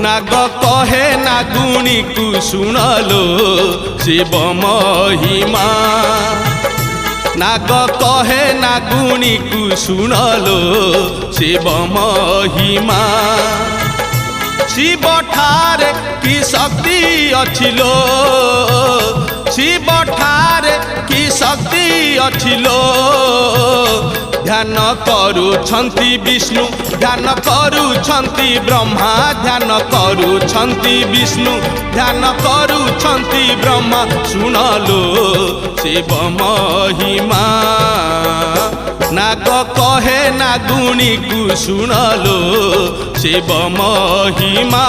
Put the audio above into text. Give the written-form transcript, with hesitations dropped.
नाग कहे नागुणी को सुनलो शिव महिमा नाग कहे नागुणी को सुनलो शिव महिमा शिव ठारे की शक्ति अछिलो शिव ठारे की शक्ति अछिलो ध्यान करुछंती विष्णु ध्यान करुछंती ब्रह्मा ध्यान करुछंती विष्णु ध्यान करुछंती ब्रह्मा सुनलो शिव महिमा नाग कहे नागुणी को सुनलो शिव महिमा।